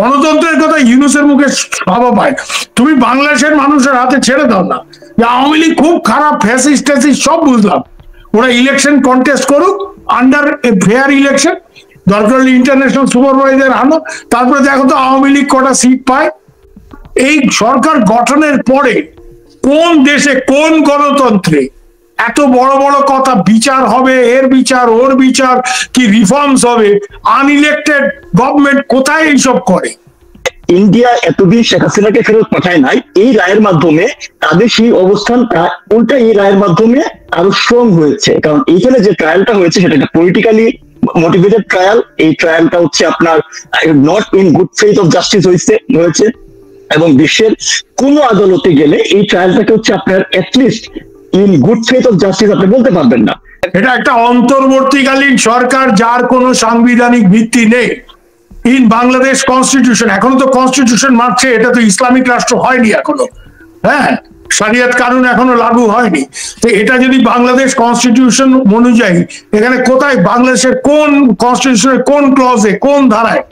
গণতন্ত্রের কথা ইউনূসের মুখে ভাবা পায়। তুমি বাংলাদেশের মানুষের হাতে ছেড়ে দাও না যে আওয়ামী লীগ খুব খারাপ, ফ্যাসিস্ট ট্যাসিস্ট সব বুঝলাম, ওরা ইলেকশন কন্টেস্ট করুক আন্ডার এ ফেয়ার ইলেকশন, দরকার হলে ইন্টারন্যাশনাল সুপারভাইজার আনো, তারপরে দেখো তো আওয়ামী লীগ কটা সিট পায়। এই সরকার গঠনের পরে কোন দেশে কোন গণতন্ত্রে এত বড় বড় কথা, বিচার হবে, এর বিচার ওর বিচার, কি রিফর্মস হবে, আনইলেক্টেড গভর্নমেন্ট কোথায় এইসব করে? ইন্ডিয়া এতদিন শেখ হাসিনাকে ফেরত পাঠায় নাই, এই রায়ের মাধ্যমে তাদের সেই অবস্থান উল্টা এই রায়ের মাধ্যমে আরো স্ট্রং হয়েছে। কারণ এইখানে যে ট্রায়ালটা হয়েছে সেটা একটা পলিটিক্যালি মোটিভেটেড ট্রায়াল। এই ট্রায়ালটা হচ্ছে আপনার not in good faith of justice হয়েছে, এবং বিশ্বের কোন আদালতে গেলে এই ট্রায়ালটাকে হচ্ছে আপনার at least in good faith of justice আপনি বলতে পারবেন না। এটা একটা অন্তর্বর্তীকালীন সরকার যার কোনো সাংবিধানিক ভিত্তি নেই। ইন বাংলাদেশ কনস্টিটিউশন, এখনো তো কনস্টিটিউশন মারছে, এটা তো ইসলামিক রাষ্ট্র হয়নি এখনো, হ্যাঁ, শরিয়ত কানুন এখনো লাগু হয়নি। তো এটা যদি বাংলাদেশ কনস্টিটিউশন অনুযায়ী, এখানে কোথায় বাংলাদেশের কোন কনস্টিটিউশনের কোন ক্লজে কোন ধারায়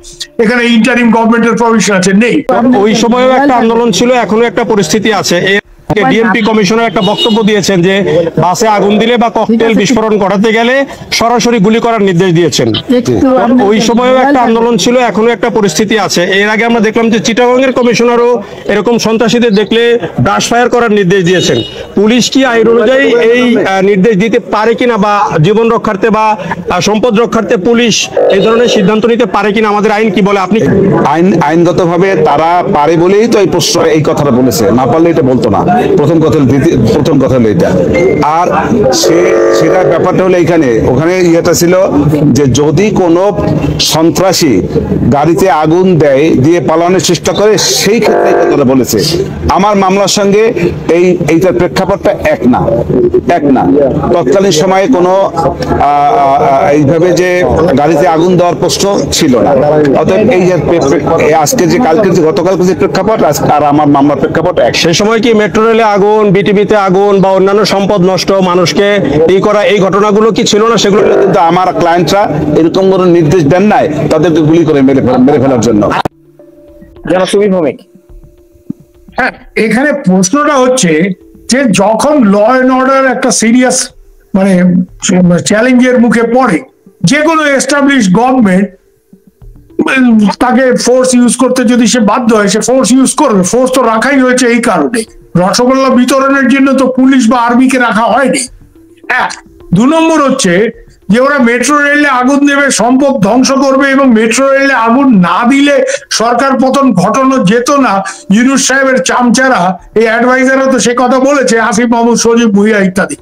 এখানে ইন্টারিম গভর্নমেন্টের প্রভিশন আছে? নেই। ওই সময়ও একটা আন্দোলন ছিল, এখনো একটা পরিস্থিতি আছে। ডিএমপি কমিশনার একটা বক্তব্য দিয়েছেন যে বাসে আগুন দিলে বা ককটেল বিস্ফোরণ ঘটাতে গেলে সরাসরি গুলি করার নির্দেশ দিয়েছেন। ওই সময়ও একটা আন্দোলন ছিল, এখনো একটা পরিস্থিতি আছে। এর আগে আমরা দেখলাম যে চিটাগংয়ের কমিশনারও এরকম সন্ত্রাসীদের দেখলে ব্রাশ ফায়ার করার নির্দেশ দিয়েছেন। পুলিশ কি আইন অনুযায়ী এই নির্দেশ দিতে পারে কিনা, বা জীবন রক্ষার্থে বা সম্পদ রক্ষার্থে পুলিশ এই ধরনের সিদ্ধান্ত নিতে পারে কিনা, আমাদের আইন কি বলে? আপনি আইনগতভাবে তারা পারে বলেই তো এই কথাটা বলেছে, না পারলে এটা বলতো না। প্রথম কথা হলো এটা। আর সেটার ব্যাপারটা হলো ওখানে ইয়েটা ছিল যে যদি কোনো সন্ত্রাসী গাড়িতে আগুন দিয়ে পালানোর চেষ্টা করে, সেই ক্ষেত্রে কথাটা বলেছে। আমার মামলার সঙ্গে এইটার প্রেক্ষাপটটা এক না। তৎকালীন সময়ে কোনো এইভাবে যে গাড়িতে আগুন দেওয়ার প্রশ্ন ছিল না। অতএব এই যে আজকে যে গতকালকে যে প্রেক্ষাপট আর আমার মামলার প্রেক্ষাপট এক। সেই সময় কি মেট্রো রেলে আগুন, বিটিভিতে আগুন বা অন্যান্য সম্পদ নষ্ট, মানুষকে এই ঘটনাগুলো কি ছিল না? সেগুলো কিন্তু আমার ক্লায়েন্টরা এরকম কোনো নির্দেশ দেন নাই তাদেরকে গুলি করে মেরে ফেলার জন্য। হ্যাঁ, এখানে প্রশ্নটা হচ্ছে যে যখন ল এন্ড অর্ডার একটা সিরিয়াস মানে চ্যালেঞ্জের মুখে পড়ে, যে কোনো এস্টাবলিশ গভর্নমেন্ট তাকে ফোর্স ইউজ করতে যদি সে বাধ্য হয়, সে ফোর্স ইউজ করবে। ফোর্স তো রাখাই হয়েছে এই কারণে, রসগোল্লা বিতরণের জন্য তো পুলিশ বা আর্মিকে রাখা হয়নি। এক, 2 নম্বর হচ্ছে যে ওরা মেট্রো রেলে আগুন দেবে, সম্পদ ধ্বংস করবে, এবং মেট্রো রেলে আগুন না দিলে সরকার পতন ঘটানো যেত না। ইউনূস সাহেবের চামচারা, এই অ্যাডভাইজাররা তো সে কথা বলেছে, আসিফ মাহমুদ, সজীব ভুইয়া ইত্যাদি।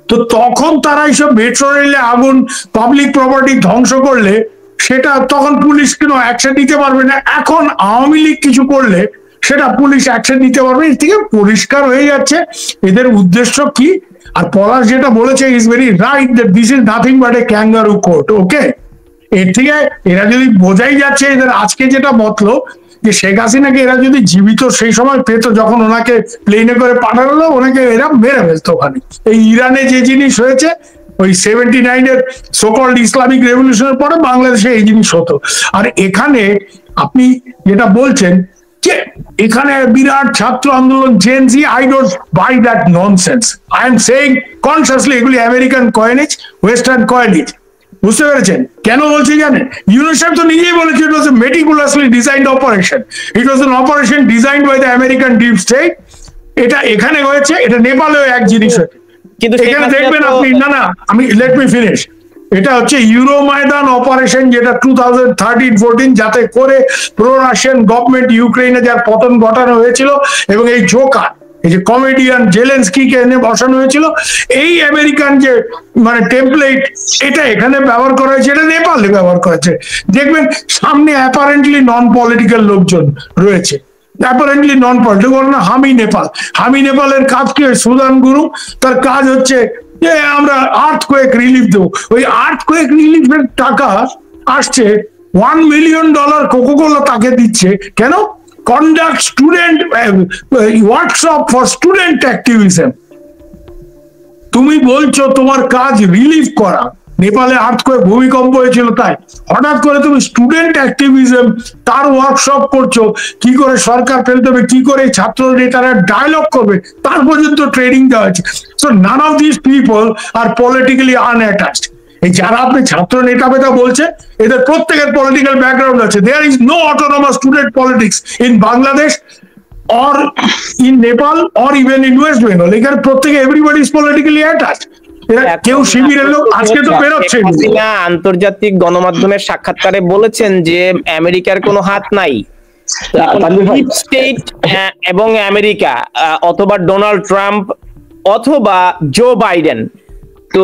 তো তখন তারা এইসব মেট্রো রেলে আগুন, পাবলিক প্রপার্টি ধ্বংস করলে সেটা তখন পুলিশ কোনো অ্যাকশন নিতে পারবে না। এখন আওয়ামী লীগ কিছু করলে সেটা পুলিশ অ্যাকশন নিতে পারবে। এর থেকে পরিষ্কার হয়ে যাচ্ছে এদের উদ্দেশ্য কি। আর পলাশ যেটা বলেছে is very right, that this is nothing but a kangaroo court. Okay, এর থেকে এরা যদি বোঝাই যাচ্ছে, এদের আজকে যেটা মতলব যে শেখ হাসিনাকে এরা যদি জীবিত সেই সময় পেতো, যখন ওনাকে প্লেনে করে পাঠানো হলো, ওনাকে এরা মেরে ফেলতো ওখানে। এই ইরানে যে জিনিস হয়েছে, ওই 79-এর সোকল্ড ইসলামিক রেভলিউশনের পরে বাংলাদেশে এই জিনিস হতো। আর এখানে আপনি যেটা বলছেন যে এখানে বিরাট ছাত্র আন্দোলন, Gen Z, I don't buy that nonsense. I am saying consciously এগুলি আমেরিকান কয়েনেজ, ওয়েস্টার্ন কয়েনেজ। বুঝতে পেরেছেন কেন বলছি জানেন? ইউনূস সাহেব তো নিজেই বলেছে it was a meticulously designed operation, it was an operation designed by the American deep state. এটা এখানে হয়েছে, এটা নেপালেও এক জিনিস হয়েছে। কিন্তু এখানে দেখবেন আপনি, না আমি লেট মি ফিনিশ। এটা হচ্ছে ইউরো ময়দান অপারেশন, যেটা 2013-14 যাতে করে প্রো রাশিয়ান গভর্নমেন্ট ইউক্রেনে যার পতন ঘটানো হয়েছিল, এবং এই জোকার, এই যে কমেডিয়ান জেলেনস্কিকে এনে বসানো হয়েছিল, এই আমেরিকান যে মানে টেমপ্লেট, এটা এখানে ব্যবহার করা হয়েছে, এটা নেপালে ব্যবহার করেছে। দেখবেন সামনে অ্যাপারেন্টলি নন পলিটিক্যাল লোকজন রয়েছে, অ্যাপারেন্টলি নন পলিটিক্যাল। না, হামি নেপালের কাজ কি? সুদান গুরু, তার কাজ হচ্ছে যে আমরা আর্থকোয়েক রিলিফ দেবো। ওই আর্থকোয়েক রিলিফের টাকা আসছে, $1 মিলিয়ন কোকাকোলা তাকে দিচ্ছে। কেন? Conduct student workshop for student activism. তুমি বলছো তোমার কাজ রিলিফ করা, নেপালে আর্থকোয়েক ভূমিকম্প হয়েছিল তাই। হঠাৎ করে তুমি স্টুডেন্ট অ্যাক্টিভিজম তার ওয়ার্কশপ করছো, কি করে সরকার ফেলতে হবে, কি করে ছাত্র নেতারা ডায়লগ করবে, তার পর্যন্ত ট্রেনিং দেওয়া হয়েছে। So none of this people are politically unattached. এই যারা আপনি ছাত্র নেতা বেতা বলছে, এদের প্রত্যেকের পলিটিক্যাল ব্যাকগ্রাউন্ড আছে। There is no autonomous student politics in Bangladesh or in Nepal or even in West Bengal. এখানে প্রত্যেকে এভরিবডি ইজ পলিটিক্যালি অ্যাটাচড। কেউ শিবিরের লোক আজকে তো বেরোচ্ছে। হাসিনা আন্তর্জাতিক গণমাধ্যমের সাক্ষাৎকারে বলেছেন যে আমেরিকার কোনো হাত নাই, ডিপ স্টেট এবং আমেরিকা অথবা ডোনাল্ড ট্রাম্প অথবা জো বাইডেন। তো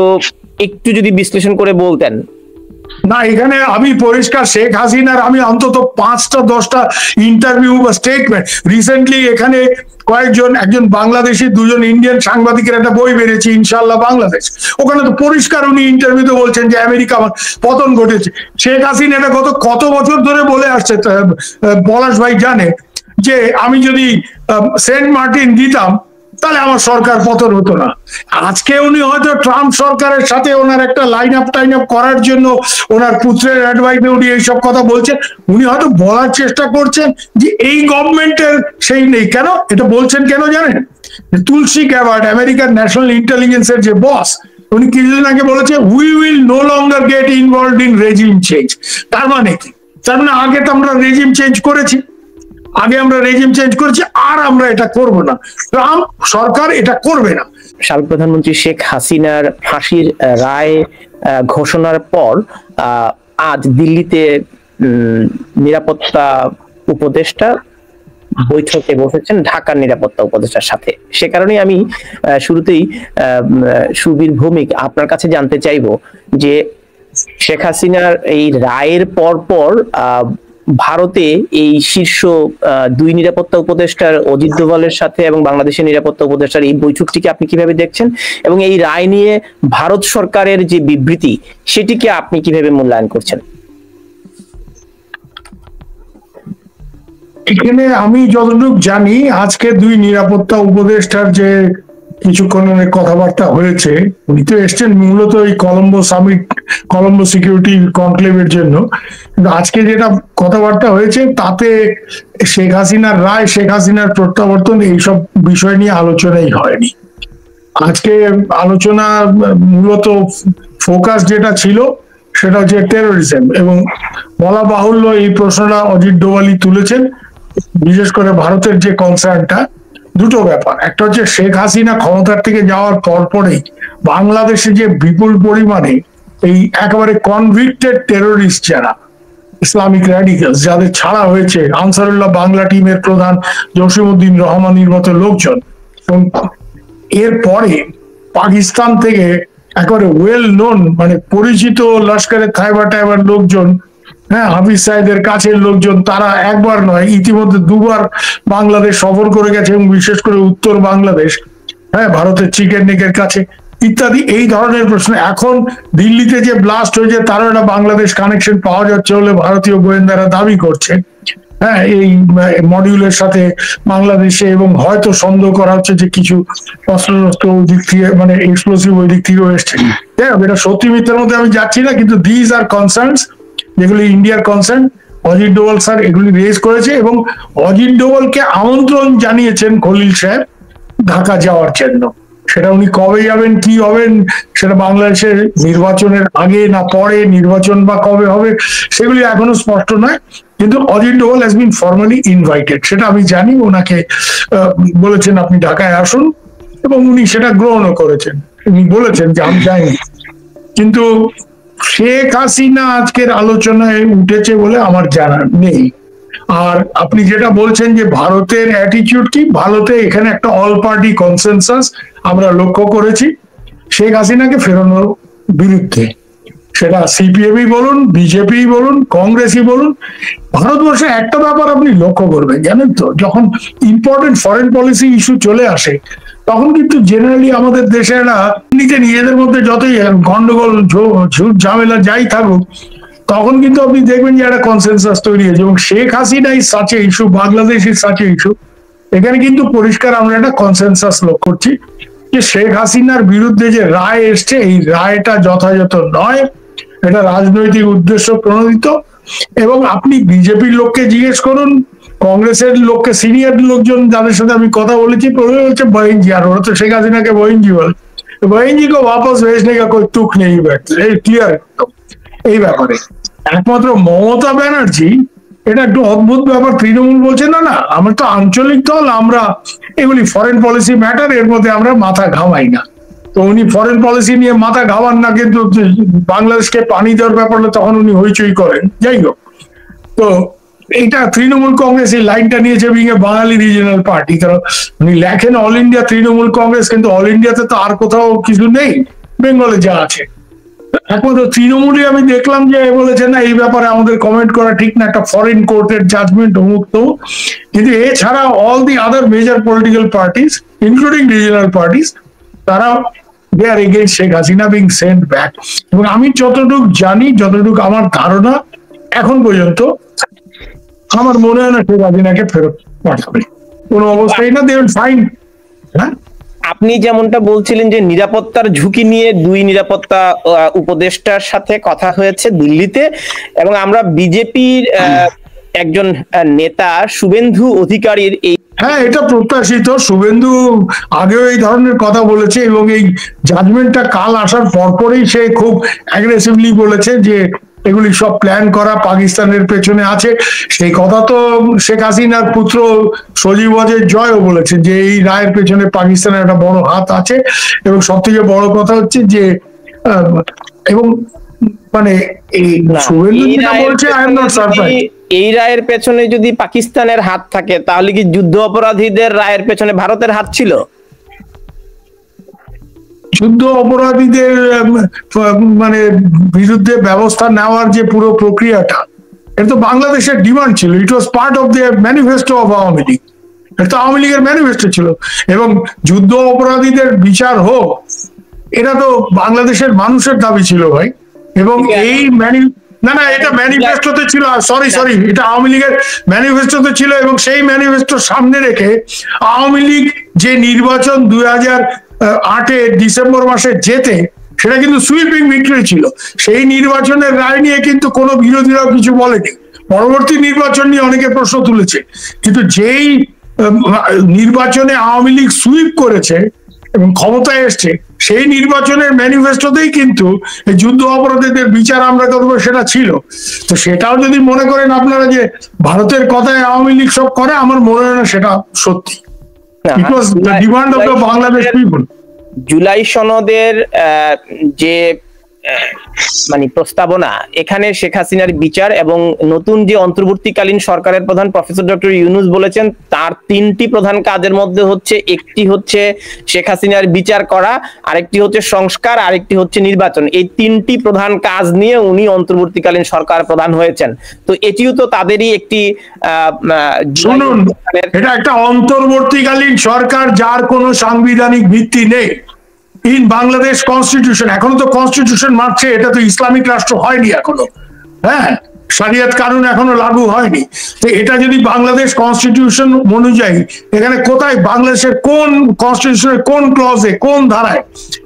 একটু যদি বিশ্লেষণ করে বলতেন। না, এখানে আমি পরিষ্কার শেখ হাসিনার আমি অন্তত 5টা-10টা ইন্টারভিউ বা স্টেটমেন্ট রিসেন্টলি এখানে কয়েকজন, একজন বাংলাদেশি, 2জন ইন্ডিয়ান সাংবাদিকের একটা বই বেরিয়েছে ইনশাআল্লাহ বাংলাদেশ, ওখানে তো পরিষ্কার উনি ইন্টারভিউতে বলছেন যে আমেরিকা পতন ঘটেছে। শেখ হাসিনা এটা কত বছর ধরে বলে আসছে, পলাশ ভাই জানে যে আমি যদি সেন্ট মার্টিন দিতাম তাহলে আমার সরকার পতন হতো না। আজকে উনি হয়তো ট্রাম্প সরকারের সাথে ওনার একটা লাইন আপ করার জন্য ওনার পুত্রের অ্যাডভাইসে উনি এইসব কথা বলছেন। উনি হয়তো বলার চেষ্টা করছেন যে এই গভর্নমেন্টের সেই নেই। কেন এটা বলছেন কেন জানেন? তুলসী গ্যাবার্ড, আমেরিকান ন্যাশনাল ইন্টেলিজেন্সের যে বস, উনি কিছুদিন আগে বলেছে we will no longer get involved in regime change. তার মানে কি? তার মানে আগে তো আমরা রেজিম চেঞ্জ করেছি, আর আমরা এটা করব না। ট্রাম্প সরকার এটা করবে না। সাবেক প্রধানমন্ত্রী শেখ হাসিনার ফাঁসির রায় ঘোষণার পর আজ দিল্লিতে নিরাপত্তা উপদেষ্টা বৈঠকে বসেছেন ঢাকার নিরাপত্তা উপদেষ্টার সাথে। সে কারণে আমি শুরুতেই সুবীর ভৌমিক আপনার কাছে জানতে চাইবো যে শেখ হাসিনার এই রায়ের পর ভারতে এই শীর্ষ 2 নিরাপত্তা উপদেষ্টার অজিত দোভালের সাথে এবং বাংলাদেশের নিরাপত্তা উপদেষ্টার এই বৈঠকটিকে আপনি কিভাবে দেখছেন, এবং এই রায় নিয়ে ভারত সরকারের যে বিবৃতি সেটিকে আপনি কিভাবে মূল্যায়ন করছেন? এখানে আমি যতটুকু জানি আজকে 2 নিরাপত্তা উপদেষ্টার যে কিছুক্ষণ কথাবার্তা হয়েছে, উনি তো এসছেন মূলত এই কলম্বো সিকিউরিটি কনক্লেভের জন্য, কিন্তু আজকে যেটা কথাবার্তা হয়েছে তাতে শেখ হাসিনার রায়, শেখ হাসিনার প্রত্যাবর্তন এইসব বিষয় নিয়ে আলোচনাই হয়নি। আজকে আলোচনা মূলত ফোকাস যেটা ছিল সেটা হচ্ছে টেরোরিজম, এবং বলা বাহুল্য এই প্রশ্নটা অজিত ডোভালই তুলেছেন। বিশেষ করে ভারতের যে কনসার্নটা, দুটো ব্যাপার, একটা হচ্ছে শেখ হাসিনা ক্ষমতার থেকে যাওয়ার পরেই বাংলাদেশে যে বিপুল পরিমাণে এই একেবারে কনভিক্টেড টেরোরিস্ট যারা ইসলামিক র্যাডিক্যালস যাদের ছাড়া হয়েছে, আনসারুল্লাহ বাংলা টিমের প্রধান জসিমউদ্দিন রহমানির মতো লোকজন, এবং এরপরে পাকিস্তান থেকে একেবারে ওয়েল নোন মানে পরিচিত লস্করে তাইবার লোকজন, হাফিজ সাহেদের কাছের লোকজন, তারা একবার নয় ইতিমধ্যে 2বার বাংলাদেশ সফর করে গেছে, এবং বিশেষ করে উত্তর বাংলাদেশ, ভারতের চিকেন নেকের কাছে ইত্যাদি। এই ধরনের প্রশ্ন এখন দিল্লিতে যে ব্লাস্ট হয়েছে তারও একটা বাংলাদেশ কানেকশন পাওয়া যাচ্ছে বলে ভারতীয় গোয়েন্দারা দাবি করছে। এই মডিউলের সাথে বাংলাদেশে, এবং হয়তো সন্দেহ করা হচ্ছে যে কিছু অস্ত্র ওই দিক থেকে মানে এক্সপ্লোসিভ ওই দিক থেকেও এসছে। এটা সত্যি মিথ্যার মধ্যে আমি যাচ্ছি না, কিন্তু দিজ আর কনসার্নস যেগুলি ইন্ডিয়ার কনসার্ন। অজিত ডোভাল স্যার এগুলি রেজ করেছে, এবং অজিত ডোভালকে আমন্ত্রণ জানিয়েছেন খলিল সাহেব ঢাকা যাওয়ার জন্য। সেটা উনি কবে যাবেন, কি হবেন, সেটা বাংলাদেশের নির্বাচনের আগে না পরে, নির্বাচন বা কবে হবে সেগুলি এখনো স্পষ্ট নয়, কিন্তু Ajit Doval has been formally invited, সেটা আমি জানি। ওনাকে বলেছেন আপনি ঢাকায় আসুন, এবং উনি সেটা গ্রহণও করেছেন। উনি বলেছেন যে আমি যাইনি, কিন্তু শেখ হাসিনা আজকের আলোচনায় উঠেছে বলে আমার জানা নেই। আর আপনি যেটা বলছেন যে ভারতের অ্যাটিটিউড কি, ভারতে এখানে একটা অল পার্টি কনসেনসাস আমরা লক্ষ্য করেছি শেখ হাসিনাকে ফেরানোর বিরুদ্ধে। সেটা সিপিএমই বলুন, বিজেপি বলুন, কংগ্রেসই বলুন। ভারতবর্ষে একটা ব্যাপার আপনি লক্ষ্য করবেন, জানেন তো, যখন ইম্পর্টেন্ট ফরেন পলিসি ইস্যু চলে আসে তখন কিন্তু জেনারেলি আমাদের দেশেরা নিজেদের মধ্যে যতই গন্ডগোল ঝুট ঝামেলা যাই থাকুক, তখন কিন্তু আপনি দেখবেন যে একটা কনসেনসাস তৈরি হয়েছে। এবং Sheikh Hasina is such a issue, Bangladesh is such a issue, এখানে কিন্তু পরিষ্কার আমরা একটা কনসেনসাস লক্ষ্য করছি। যে শেখ হাসিনার বিরুদ্ধে যে রায় এসছে এই রায়টা যথাযথ নয়, এটা রাজনৈতিক উদ্দেশ্য প্রণোদিত। এবং আপনি বিজেপির লোককে জিজ্ঞেস করুন, কংগ্রেসের লোককে, সিনিয়র লোকজন যাদের সাথে আমি কথা বলেছি, প্রথমে হচ্ছে বহিনজি, আর ওরা তো শেখ হাসিনাকে বহিনজি বলে, বহিনজি को वापस भेजने का कोई तुक नहीं बैठे, এই ক্লিয়ার এই ব্যাপারে। একমাত্র মমতা ব্যানার্জি, এটা একটু অদ্ভুত ব্যাপার, তৃণমূল বলছে না না আমরা তো আঞ্চলিক দল, আমরা এগুলি ফরেন পলিসি ম্যাটার, এর মধ্যে আমরা মাথা ঘামাই না। তো উনি ফরেন পলিসি নিয়ে মাথা ঘামান না, কিন্তু বাংলাদেশকে পানি দেওয়ার ব্যাপারে তখন উনি হইচই করেন। যাই হোক, তো এটা তৃণমূল কংগ্রেস এই লাইনটা নিয়েছে being a Bangali regional party, কারণ উনি লেখেন অল ইন্ডিয়া তৃণমূল কংগ্রেস, কিন্তু অল ইন্ডিয়াতে তো আর কোথাও কিছু নেই, বেঙ্গলে যা আছে। একমাত্র তৃণমূলই আমি দেখলাম যে বলেছে না এই ব্যাপারে আমাদের কমেন্ট করা ঠিক না, একটা ফরেন কোর্টের জাজমেন্ট মুক্ত। কিন্তু এছাড়া all the other major political parties including regional parties, তারা they are against Sheikh Hasina being sent back. এবং আমি যতটুকু জানি, যতটুকু আমার ধারণা এখন পর্যন্ত, আমার মনে হয় না শেখ হাসিনাকে ফেরত পাঠাবে কোনো অবস্থায় না, দে উইল ফাইন্ড। হ্যাঁ, আপনি যেমনটা বলছিলেন যে নিরাপত্তার ঝুঁকি নিয়ে দুই নিরাপত্তা উপদেষ্টার সাথে কথা হয়েছে দিল্লিতে, এবং আমরা বিজেপির একজন নেতা শুভেন্দু অধিকারীর এই, হ্যাঁ এটা প্রত্যাশিত। শুভেন্দু আগেও এই ধরনের কথা বলেছে, এবং এই জাজমেন্টটা কাল আসার পরপরই সে খুব অ্যাগ্রেসিভলি বলেছে যে এগুলি সব প্ল্যান করা, পাকিস্তানের পেছনে আছে। সেই কথা তো শেখ হাসিনার পুত্র সজীব ওয়াজেদ জয়ও বলেছে যে এই রায়ের পেছনে পাকিস্তানের একটা বড় হাত আছে। এবং সব থেকে বড় কথা হচ্ছে যে এবং মানে এই শুভেন্দু যেটা বলছে, আই এম নট সারপ্রাইজ। এই রায়ের পেছনে যদি পাকিস্তানের হাত থাকে, তাহলে কি যুদ্ধ অপরাধীদের রায়ের পেছনে ভারতের হাত ছিল? যুদ্ধ অপরাধীদের মানে বিরুদ্ধে ব্যবস্থা নেওয়ার যে পুরো প্রক্রিয়াটা, এটা তো বাংলাদেশের ডিমান্ড ছিল, it was part of the manifesto of Awami League, এটা তো আওয়ামী লীগের ম্যানিফেস্টো ছিল। এবং যুদ্ধ অপরাধীদের বিচার হোক, এটা তো বাংলাদেশের মানুষের দাবি ছিল ভাই। এবং এই না না, এটা ম্যানিফেস্টোতে ছিল, সরি এটা আওয়ামী লীগের ম্যানিফেস্টোতে ছিল। এবং সেই ম্যানিফেস্টো সামনে রেখে আওয়ামী লীগ যে নির্বাচন 2008 ডিসেম্বর মাসে জেতে, সেটা কিন্তু সুইপিং ভিক্টরি ছিল। সেই নির্বাচনের রায় নিয়ে কিন্তু কোনো বিরোধীরাও কিছু বলেনি। পরবর্তী নির্বাচন নিয়ে অনেকে প্রশ্ন তুলেছে, কিন্তু যেই নির্বাচনে আওয়ামী লীগ সুইপ করেছে এবং ক্ষমতায় এসছে, সেই নির্বাচনের ম্যানিফেস্টোতেই কিন্তু যুদ্ধ অপরাধীদের বিচার আমরা করবো সেটা ছিল। তো সেটাও যদি মনে করেন আপনারা যে ভারতের কথায় আওয়ামী লীগ সব করে, আমার মনে হয় না সেটা সত্যি। It was the demand of the Bangladesh people. July সনদের যে মানে প্রস্তাবনা, এখানে শেখ হাসিনার বিচার এবং নতুন যে অন্তর্বর্তীকালীন সরকারের প্রধান প্রফেসর ডক্টর ইউনূস বলেছেন তার তিনটি প্রধান কাজের মধ্যে হচ্ছে, একটি হচ্ছে শেখ হাসিনার বিচার করা, আরেকটি হচ্ছে সংস্কার, আরেকটি হচ্ছে নির্বাচন। এই তিনটি প্রধান কাজ নিয়ে উনি অন্তর্বর্তীকালীন সরকার প্রধান হয়েছেন। তো এটিও তো তাদেরই একটি শুনুন, এটা একটা অন্তর্বর্তীকালীন সরকার যার কোনো সাংবিধানিক ভিত্তি নেই। ইন বাংলাদেশ কনস্টিটিউশন, এখনো তো কনস্টিটিউশন মারছে, এটা তো ইসলামিক রাষ্ট্র হয়নি এখনো। হ্যাঁ, শরিয়ত কানুন এখনো লাগু হয়নি। তো এটা যদি বাংলাদেশ কনস্টিটিউশন অনুযায়ী, এখানে কোথায় বাংলাদেশের কোন কনস্টিটিউশনের কোন ক্লজে, কোন ধারায়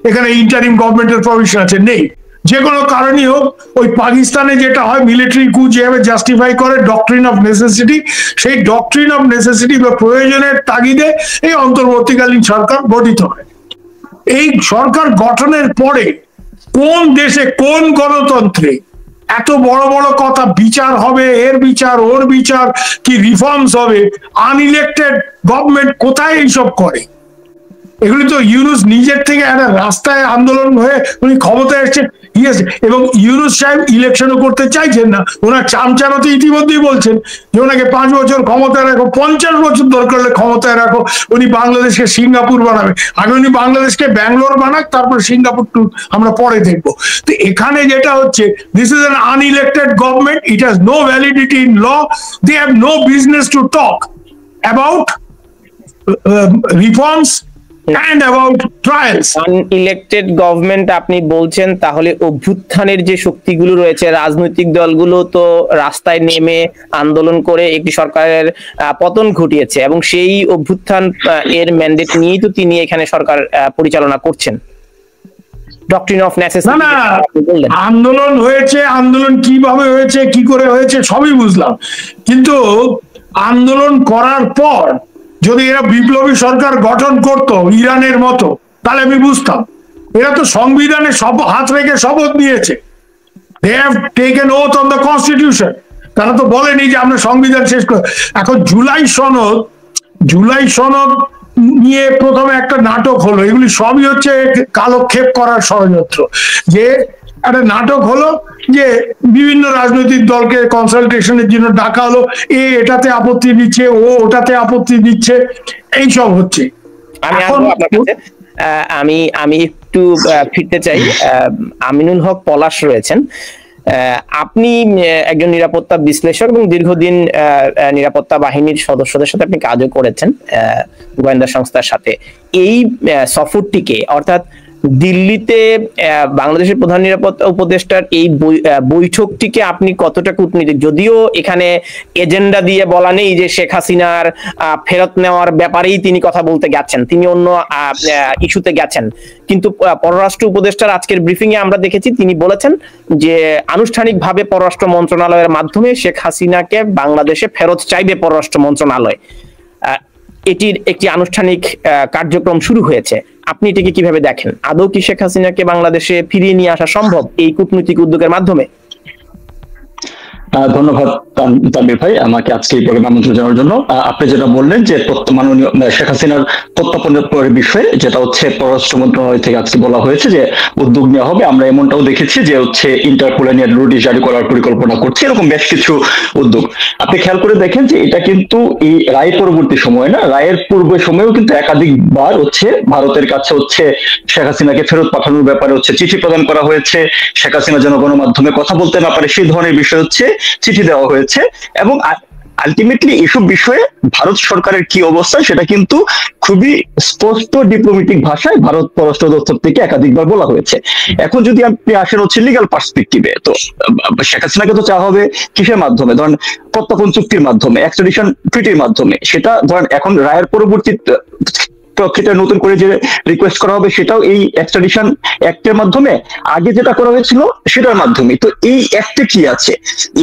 এখানে ইন্টারিম গভর্নমেন্টের প্রভিশন আছে? নেই। যে কোনো কারণই হোক, ওই পাকিস্তানে যেটা হয় মিলিটারি কু যেভাবে জাস্টিফাই করে ডক্ট্রিন অফ নেসেসিটি, সেই ডক্ট্রিন অফ নেসেসিটি বা প্রয়োজনের তাগিদে এই অন্তর্বর্তীকালীন সরকার গঠিত হয়। এই সরকার গঠনের পরে কোন দেশে, কোন গণতন্ত্রে এত বড় বড় কথা, বিচার হবে, এর বিচার, ওর বিচার, কি রিফর্মস হবে, আনইলেক্টেড গভর্নমেন্ট কোথায় এইসব করে? এগুলি তো ইউনূস নিজের থেকে একটা রাস্তায় আন্দোলন হয়ে উনি ক্ষমতায় এসেছেন। এবং ইউনূস সাহেব ইলেকশনও করতে চাইছেন না, ওনার চামচারতে ইতিমধ্যেই বলছেন যে ওনাকে 5 বছর ক্ষমতায় রাখো, 50 বছর দরকার হলে ক্ষমতায় রাখো, উনি বাংলাদেশকে সিঙ্গাপুর বানাবে। আগে উনি বাংলাদেশকে ব্যাঙ্গালোর বানাক, তারপর সিঙ্গাপুর আমরা পরে দেখবো। তো এখানে যেটা হচ্ছে, this is an unelected government, it has no validity in law, they have no business to talk about reforms and about trials. Unelected government আপনি বলছেন, তাহলে অভ্যুত্থানের যে শক্তিগুলো রয়েছে, রাজনৈতিক দলগুলো তো রাস্তায় নেমে আন্দোলন করে একটি সরকারের পতন ঘটিয়েছে, এবং সেই অভ্যুত্থান এর ম্যান্ডেট নিয়েই তো তিনি এখানে সরকার পরিচালনা করছেন। ডক্ট্রিন অফ নেসেসিটি না আন্দোলন হয়েছে, আন্দোলন কিভাবে হয়েছে, কি করে হয়েছে সবই বুঝলাম, কিন্তু আন্দোলন করার পর যদি এরা বিপ্লবী সরকার গঠন করত ইরানের মতো, তাহলে আমি বুঝতাম। এরা তো সংবিধানে হাত রেখে শপথ নিয়েছে, they have taken oath on the constitution। তারা তো বলেনি যে আমরা সংবিধান শেষ করে। এখন জুলাই সনদ নিয়ে প্রথমে একটা নাটক হলো, এগুলি সবই হচ্ছে কালক্ষেপ করার ষড়যন্ত্র। যে একটা নাটক হলো যে বিভিন্ন রাজনৈতিক দলকে কনসালটেশনের জন্য ডাকা হলো, এটাতে আপত্তি দিচ্ছে, ও ওটাতে আপত্তি দিচ্ছে, এইসব হচ্ছে। আমি একটু ফিরতে চাই, আমিনুল হক পলাশ রয়েছেন, আপনি একজন নিরাপত্তা বিশ্লেষক এবং দীর্ঘদিন নিরাপত্তা বাহিনীর সদস্যদের সাথে আপনি কাজও করেছেন, গোয়েন্দা সংস্থার সাথে। এই সফরটিকে, অর্থাৎ দিল্লিতে বাংলাদেশের প্রধান নিরাপত্তা উপদেষ্টার এই বৈঠকটিকে আপনি কতটা কূটনীতিক, যদিও এখানে এজেন্ডা দিয়ে বলা নেই যে শেখ হাসিনার ফেরত নেওয়ার ব্যাপারেই তিনি কথা বলতে গেছেন, তিনি অন্য ইস্যুতে গেছেন, কিন্তু পররাষ্ট্র উপদেষ্টার আজকের ব্রিফিং এ আমরা দেখেছি তিনি বলেছেন যে আনুষ্ঠানিকভাবে পররাষ্ট্র মন্ত্রণালয়ের মাধ্যমে শেখ হাসিনাকে বাংলাদেশে ফেরত চাইবে পররাষ্ট্র মন্ত্রণালয়। এটির একটি আনুষ্ঠানিক কার্যক্রম শুরু হয়েছে, আপনি এটিকে কিভাবে দেখেন? আদৌ কি শেখ হাসিনাকে বাংলাদেশে ফিরিয়ে নিয়ে আসা সম্ভব এই কূটনৈতিক উদ্যোগের মাধ্যমে? ধন্যবাদ তানভীর ভাই আমাকে আজকে এই প্রোগ্রামে আমন্ত্রণ জানানোর জন্য। আপনি যেটা বললেন যে মাননীয় শেখ হাসিনার প্রত্যর্পণের বিষয়ে, যেটা হচ্ছে পররাষ্ট্র মন্ত্রণালয় থেকে আজকে বলা হয়েছে যে উদ্যোগ নেওয়া হবে, আমরা এমনটাও দেখেছি যে হচ্ছে ইন্টারপোলে নিয়ে নোটিশ জারি করার পরিকল্পনা করছে, এরকম বেশ কিছু উদ্যোগ। আপনি খেয়াল করে দেখেন যে এটা কিন্তু এই রায় পরবর্তী সময় না, রায়ের পূর্ব সময়েও কিন্তু একাধিকবার হচ্ছে ভারতের কাছে হচ্ছে শেখ হাসিনাকে ফেরত পাঠানোর ব্যাপারে হচ্ছে চিঠি প্রদান করা হয়েছে, শেখ হাসিনা যেন গণমাধ্যমে কথা বলতে না পারে সেই ধরনের বিষয় হচ্ছে চিঠি দেওয়া হয়েছে। এবং আলটিমেটলি এসব বিষয়ে ভারত সরকারের কি অবস্থা সেটা কিন্তু খুবই স্পষ্ট ডিপ্লোমেটিক ভাষায় ভারত পররাষ্ট্র দপ্তর থেকে একাধিকবার বলা হয়েছে। এখন যদি আপনি আসেন হচ্ছে লিগ্যাল পার্সপেক্টিভে, তো শেখ হাসিনাকে তো চাওয়া হবে কিসের মাধ্যমে? ধরেন প্রত্যর্পণ চুক্তির মাধ্যমে, এক্সট্রাডিশন ট্রিটির মাধ্যমে। সেটা ধরেন এখন রায়ের পরবর্তী প্রক্রিয়া নতুন করে যে রিকোয়েস্ট করা হবে সেটাও এই এক্সট্রাডিশন অ্যাক্টের মাধ্যমে, আগে যেটা করা হয়েছিল সেটার মাধ্যমে। তো এই অ্যাক্টে কি আছে?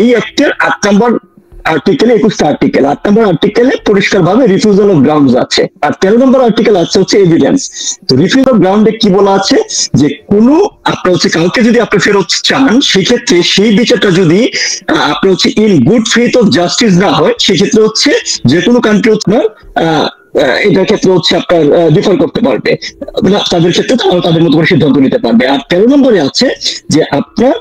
এই অ্যাক্টের 8 নম্বর আর্টিকেলে, 21 আর্টিকেল, 8 নম্বর আর্টিকেলে পরিষ্কার ভাবে রিফিউজাল অফ গ্রাউন্ডস আছে, আর 13 নম্বর আর্টিকেল আছে হচ্ছে এভিডেন্স। তো রিফিউজাল অফ গ্রাউন্ডে কি বলা আছে যে কোনো আপনার হচ্ছে কাউকে যদি আপনি ফেরত চান, সেক্ষেত্রে সেই বিচারটা যদি আপনার হচ্ছে in good faith of justice না হয়, সেক্ষেত্রে হচ্ছে যে কোনো কান্ট্রি আপনার এটার ক্ষেত্রে হচ্ছে আপনার ডিফার করতে পারবে, তাদের ক্ষেত্রে তাদের মতো করে সিদ্ধান্ত নিতে পারবে। আর 13 নম্বরে আছে যে আপনার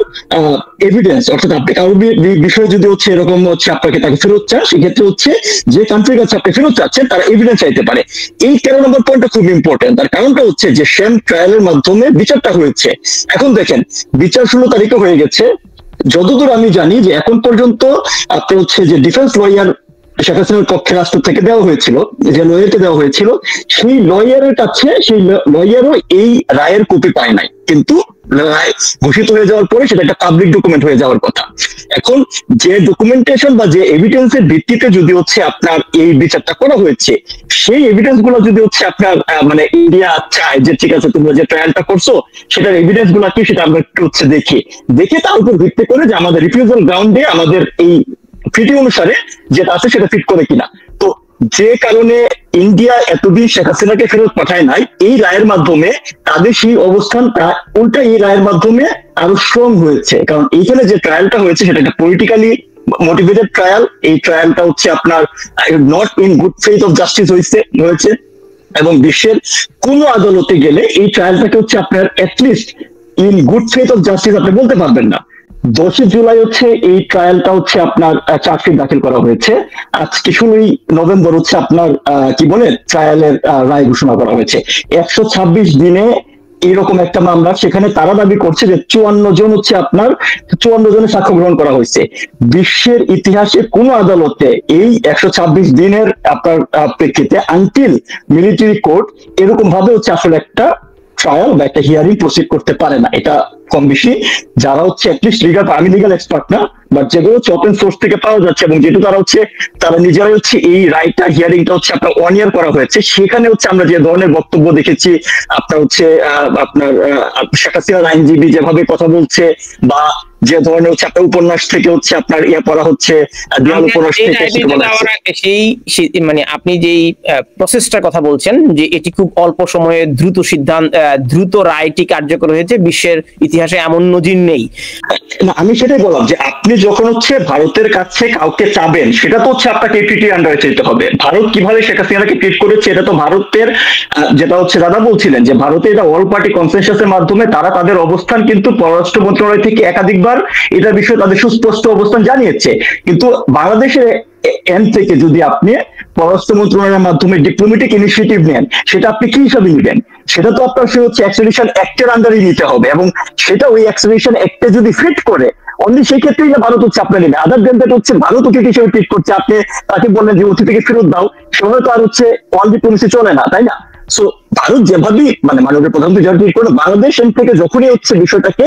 এভিডেন্স, অর্থাৎ আপনি কারোর বিষয়ে যদি হচ্ছে এরকম হচ্ছে আপনাকে তাকে ফেরত চান, সেক্ষেত্রে হচ্ছে যে কান্ট্রির কাছে আপনি ফেরত চাচ্ছেন তারা এভিডেন্স চাইতে পারে। এই 13 নম্বর পয়েন্টটা খুব ইম্পর্টেন্ট। তার কারণটা হচ্ছে যে শ্যাম ট্রায়ালের মাধ্যমে বিচারটা হয়েছে। এখন দেখেন বিচার 16 তারিখে হয়ে গেছে, যতদূর আমি জানি যে এখন পর্যন্ত আপনি হচ্ছে যে ডিফেন্স লয়ার শেখ হাসিনার পক্ষে রাষ্ট্র থেকে দেওয়া হয়েছিল, যে লয়ারকে দেওয়া হয়েছিল, সেই লয়ারের কাছে সেই লয়ারও এই রায়ের কপি পায় নাই, কিন্তু রায় ঘোষিত হয়ে যাওয়ার পরে সেটা একটা পাবলিক ডকুমেন্ট হয়ে যাওয়ার কথা। এখন যে ডকুমেন্টেশন বা যে এভিডেন্সের ভিত্তিতে যদি হচ্ছে আপনার এই বিচারটা করা হয়েছে, সেই এভিডেন্স গুলো যদি হচ্ছে আপনার মানে ইন্ডিয়া চায় যে ঠিক আছে তোমরা যে ট্রায়ালটা করছো সেটার এভিডেন্স গুলো কি সেটা আমরা একটু হচ্ছে দেখে তার উপর ভিত্তি করে যে আমাদের রিফিউজাল গ্রাউন্ডে আমাদের এই ট্রিটি অনুসারে যেটা আছে সেটা ফিট করে কিনা। তো যে কারণে ইন্ডিয়া এতদিন শেখ হাসিনাকে ফেরত পাঠায় নাই, এই রায়ের মাধ্যমে তাদের সেই অবস্থান উল্টা এই রায়ের মাধ্যমে আরো স্ট্রং হয়েছে। কারণ এইখানে যে ট্রায়ালটা হয়েছে সেটা একটা পলিটিক্যালি মোটিভেটেড ট্রায়াল। এই ট্রায়ালটা হচ্ছে আপনার not in good faith of justice হয়েছে, এবং বিশ্বের কোন আদালতে গেলে এই ট্রায়ালটাকে হচ্ছে আপনার at least in good faith of justice আপনি বলতে পারবেন না। 10 জুলাই হচ্ছে এই ট্রায়ালটা হচ্ছে আপনার চার্জশিট দাখিল করা হয়েছে, আজকে 16 নভেম্বর হচ্ছে আপনার কি বলে ট্রায়ালের রায় ঘোষণা করা হয়েছে। 126 দিনে এইরকম একটা মামলা, সেখানে তারা দাবি করছে যে 54 জন হচ্ছে আপনার 54 জনের সাক্ষ্য গ্রহণ করা হয়েছে। বিশ্বের ইতিহাসে কোন আদালতে এই 126 দিনের আপনার প্রেক্ষিতে আনটিল মিলিটারি কোর্ট এরকম ভাবে হচ্ছে আসলে একটা ট্রায়াল বা একটা হিয়ারিং প্রসিড করতে পারে না। এটা কম বেশি যারা হচ্ছে অ্যাটলিস্ট লিগাল, আমি লিগাল এক্সপার্ট না, বাট যেগুলো হচ্ছে ওপেন সোর্স থেকে পাওয়া যাচ্ছে এবং যেহেতু তারা নিজেরাই হচ্ছে এই রাইটটা হিয়ারিংটা হচ্ছে আপনার 1 ইয়ার করা হয়েছে, সেখানে হচ্ছে আমরা যে ধরনের বক্তব্য দেখেছি আপনার হচ্ছে আপনার শেখ হাসিনার আইনজীবী যেভাবে কথা বলছে বা যে ধরনের হচ্ছে আপনার উপন্যাস থেকে হচ্ছে আপনার পড়া হচ্ছে, দেওয়াল উপন্যাস থেকে সেই মানে আপনি যেই প্রসেসটার কথা বলছেন যে এটি খুব অল্প সময়ে দ্রুত রায়টি কার্যকর হয়েছে, বিশ্বের ইতিহাসে এমন নজির নেই। না, আমি সেটাই বললাম যে আপনি যখন হচ্ছে ভারতের কাছে কাউকে চাবেন, সেটা তো হচ্ছে আপনাকে ট্রিটি আন্ডারে চাইতে হবে। ভারত কিভাবে শেখ হাসিনাকে ট্রিট করেছে এটা তো ভারতের, যেটা হচ্ছে দাদা বলছিলেন যে ভারতে এটা অল পার্টি কনসেনসাসের মাধ্যমে তারা তাদের অবস্থান কিন্তু পররাষ্ট্র মন্ত্রণালয় থেকে একাধিকবার এটা বিষয়ে তাদের সুস্পষ্ট অবস্থান জানিয়েছে। কিন্তু বাংলাদেশের এন্ড থেকে যদি আপনি পররাষ্ট্র মন্ত্রণালয়ের মাধ্যমে ডিপ্লোম্যাটিক ইনিশিয়েটিভ নেন, সেটা আপনি কি হিসাবে নেবেন? সেটা তো আপনার সে হচ্ছে এক্সট্রাডিশন অ্যাক্টের আন্ডারে নিতে হবে, এবং সেটা ওই এক্সট্রাডিশন অ্যাক্টে যদি ফিট করে অনলি সেই ক্ষেত্রেই না ভারত হচ্ছে আপনার নেবে। আদার দেন দ্যাট হচ্ছে ভারত অতিথি হিসেবে ট্রিট করছে, আপনি তাকে বললেন যে অতিথিকে ফেরত দাও, সেভাবে তো আর হচ্ছে অন ডিপ্লোমেসি চলে না, তাই না? সো ভারত যেভাবেই মানে মাননীয় প্রধানমন্ত্রী যারা ট্রিট করে, বাংলাদেশ থেকে যখনই হচ্ছে বিষয়টাকে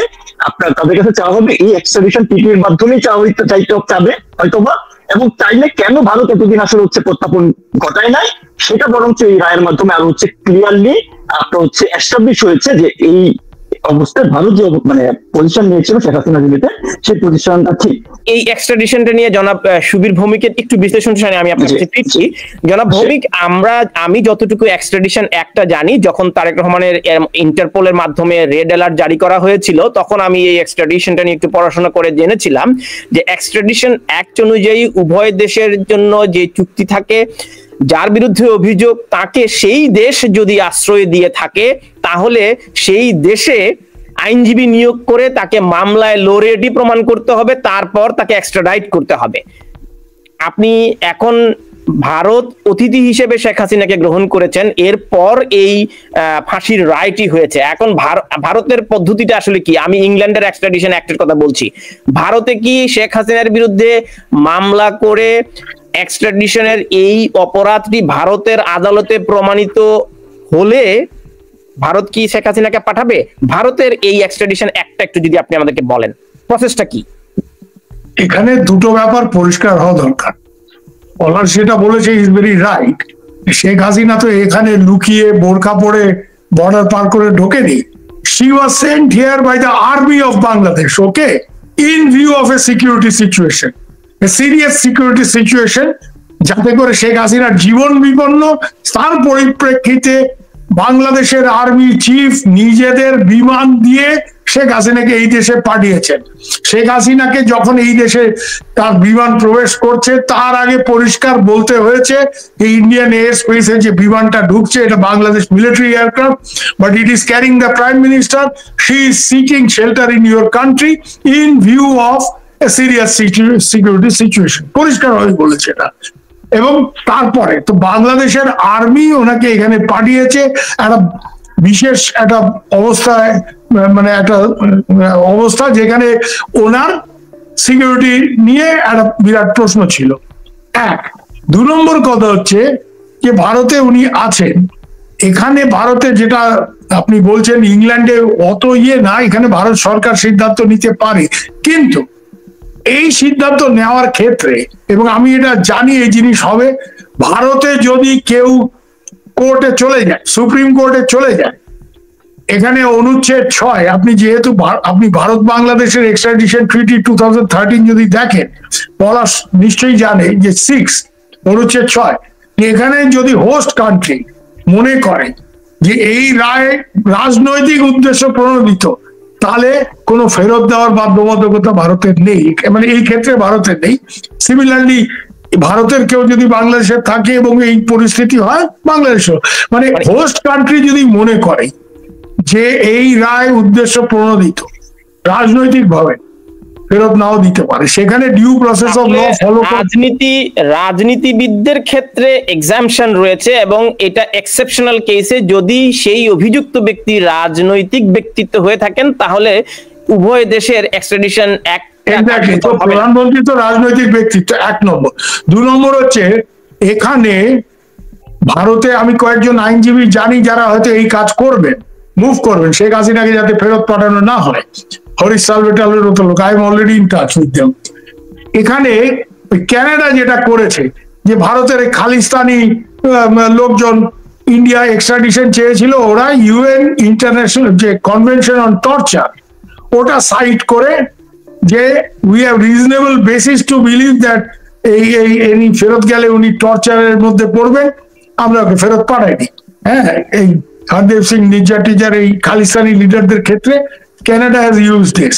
আপনার তাদের কাছে চাওয়া হবে এই এক্সট্রাডিশন টিটির মাধ্যমেই চাবে হয়তোবা, এবং চাইলে কেন ভারত এতদিন আসলে হচ্ছে প্রত্যাপন ঘটায় নাই সেটা বরঞ্চ এই রায়ের মাধ্যমে আরো হচ্ছে ক্লিয়ারলি আপনার হচ্ছে এস্টাবলিশ হয়েছে যে এই অবস্থায় ভারত যে মানে পজিশন নিয়েছিল শেখ হাসিনা বিরুদ্ধে, সেই পজিশনটা ঠিক। এই এক্সট্রাডিশনটা নিয়ে জনাব সুবীর ভৌমিকের একটু বিশ্লেষণ শুনে আমি আপনার কাছে ফিরছি। জনাব ভৌমিক, আমি যতটুকু এক্সট্রাডিশন অ্যাক্টটা জানি, যখন তারেক রহমানের ইন্টারপোলের মাধ্যমে রেড অ্যালার্ট জারি করা হয়েছিল, তখন আমি এই এক্সট্রাডিশনটা নিয়ে একটু পড়াশোনা করে জেনেছিলাম যে এক্সট্রাডিশন অ্যাক্ট অনুযায়ী উভয় দেশের জন্য যে চুক্তি থাকে, যার বিরুদ্ধে অভিযোগ তাকে সেই দেশ যদি আশ্রয় দিয়ে থাকে, তাহলে সেই দেশে আইনজীবী নিয়োগ করে তাকে মামলায় লোরেটি প্রমাণ করতে হবে, তারপর তাকে এক্সট্রাডাইট করতে হবে। আপনি এখন ভারত অতিথি হিসেবে শেখ হাসিনাকে গ্রহণ করেছেন, এরপর এই ফাঁসির রায়টি হয়েছে। এখন ভারতের পদ্ধতিটা আসলে কি? আমি ইংল্যান্ডের এক্সট্রাডিশন অ্যাক্টের কথা বলছি। ভারতে কি শেখ হাসিনার বিরুদ্ধে মামলা করে এক্সট্রাডিশনের এই অপরাধটি ভারতের আদালতে প্রমাণিত হলে ভারত কি শেখ হাসিনাকে পাঠাবে? ভারতের এই এক্সট্রাডিশন অ্যাক্টটা একটু যদি আপনি আমাদেরকে বলেন, প্রসেসটা কি? এখানে দুটো ব্যাপার পরিষ্কার হওয়া দরকার। বলার সেটা বলেছে, is very right. Sheikh Hasina তো এখানে লুকিয়ে বোরকা পরে বর্ডার পার করে ঢোকেনি। She was sent here by the army of Bangladesh, okay, in view of a security situation, a serious security situation, যাতে করে শেখ হাসিনার জীবন বিপন্ন। তার পরিপ্রেক্ষিতে বাংলাদেশের আর্মি চিফ নিজেদের বিমান দিয়ে শেখ হাসিনাকে এই দেশে পাঠিয়েছেন। শেখ হাসিনাকে যখন এই দেশে তার বিমান প্রবেশ করছে, তার আগে পরিষ্কার বলতে হয়েছে ইন্ডিয়ান এয়ার স্পেসে যে বিমানটা ঢুকছে এটা Bangladesh military aircraft, but it is carrying the prime minister, she is seeking shelter in your country in view of A serious security situation, পরিষ্কার ভাবে বলেছে এটা। এবং তারপরে তো বাংলাদেশের আর্মি ওনাকে এখানে পাঠিয়েছে একটা বিশেষ একটা অবস্থায়, মানে একটা অবস্থা যেখানে ওনার সিকিউরিটি নিয়ে একটা বিরাট প্রশ্ন ছিল। এক, 2 নম্বর কথা হচ্ছে যে ভারতে উনি আছেন, এখানে ভারতে যেটা আপনি বলছেন ইংল্যান্ডে অত না, এখানে ভারত সরকার সিদ্ধান্ত নিতে পারে, কিন্তু এই সিদ্ধান্ত নেওয়ার ক্ষেত্রে, এবং আমি এটা জানি এই জিনিস হবে, ভারতে যদি কেউ কোর্টে চলে যায়, সুপ্রিম কোর্টে চলে যায়, এখানে অনুচ্ছেদ 6, আপনি যেহেতু আপনি ভারত বাংলাদেশের এক্সট্রাডিশন ট্রিটি 2013 যদি দেখেন, পলাশ নিশ্চয়ই জানে যে 6 অনুচ্ছেদ 6, এখানে যদি হোস্ট কান্ট্রি মনে করে যে এই রায় রাজনৈতিক উদ্দেশ্য প্রণোদিত, তাহলে কোনো ফেরত দেওয়ার বাধ্যবাধকতা ভারতের নেই, মানে এই ক্ষেত্রে ভারতের নেই। সিমিলারলি ভারতের কেউ যদি বাংলাদেশে থাকে এবং এই পরিস্থিতি হয়, বাংলাদেশও, মানে হোস্ট কান্ট্রি যদি মনে করে যে এই রায় উদ্দেশ্য প্রণোদিত রাজনৈতিক ভাবে, ফেরত নাও দিতে পারে, সেখানে due process of law follow রাজনীতিবিদদের ক্ষেত্রে এক্সাম্পশন রয়েছে এবং এটা এক্সেপশনাল কেসে যদি সেই অভিযুক্ত ব্যক্তি রাজনৈতিক ব্যক্তিত্ব হয়ে থাকেন তাহলে উভয় দেশের এক্সট্রাডিশন অ্যাক্ট। তো প্রধানমন্ত্রী তো রাজনৈতিক ব্যক্তিত্ব, 1 নম্বর। 2 নম্বর হচ্ছে এখানে ভারতে আমি কয়েকজন আইনজীবী জানি যারা হয়তো এই কাজ করবেন, মুভ করবেন শেখ হাসিনাকে যাতে ফেরত পাঠানো না হয়। হরিশ সালভেটালের মতো লোক, I am already in touch with them. এখানে ক্যানাডা যেটা করেছে যে ভারতের খালিস্তানি লোকজন ইন্ডিয়া এক্সট্রাডিশন চেয়েছিল, ওরা ইউএন ইন্টারন্যাশনাল যে কনভেনশন অন টর্চার ওটা সাইট করে যে we have reasonable basis to believe that এই ফেরত গেলে উনি টর্চারের মধ্যে পড়বেন, আমরা ওকে ফেরত পাঠাইনি। হ্যাঁ, এই হরদেব সিং নির্জা টিজার এই খালিস্তানি লিডারদের ক্ষেত্রে ক্যানাডা হ্যাজ ইউজ দিস,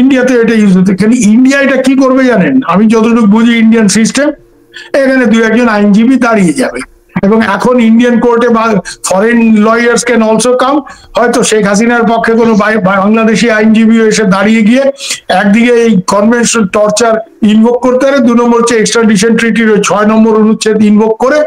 ইন্ডিয়াতে এটা ইউজ হতো। কিন্তু ইন্ডিয়া এটা কি করবে জানেন, আমি যতটুকু বুঝি ইন্ডিয়ান সিস্টেম, এখানে 2-1 আইনজীবী দাঁড়িয়ে যাবে এবং এখন ইন্ডিয়ান কোর্টে বা foreign lawyers can also come. হয়তো শেখ হাসিনার পক্ষে কোনো বাংলাদেশি আইনজীবী এসে দাঁড়িয়ে গিয়ে একদিকে এই কনভেনশন টর্চার ইনভোক করতে পারে, 2 নম্বর হচ্ছে এক্সট্রাডিশন ট্রিটির 6 নম্বর অনুচ্ছেদ ইনভোক করে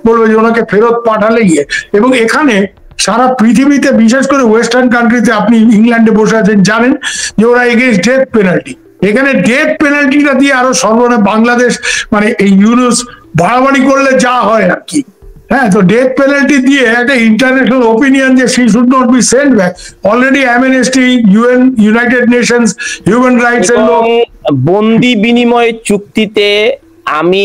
বলবে যে ওনাকে ফেরত পাঠালে গিয়ে। এবং এখানে সারা পৃথিবীতে বিশেষ করে ওয়েস্টার্ন কান্ট্রিতে, আপনি ইংল্যান্ডে বসে আছেন জানেন যে ওরা এগেইনস্ট ডেথ পেনাল্টি, এখানে ডেথ পেনাল্টিটা দিয়ে আরো সর্বনা বাংলাদেশ মানে এই ইউনুস বাড়াবাড়ি করলে যা হয় আর কি। হ্যাঁ, তো ডেথ পেনাল্টি দিয়ে একটা ইন্টারন্যাশনাল ওপিনিয়ন যে she should not be sent back, already amnesty, UN, United Nations, human rights এর লোক বন্দি বিনিময় চুক্তিতে আমি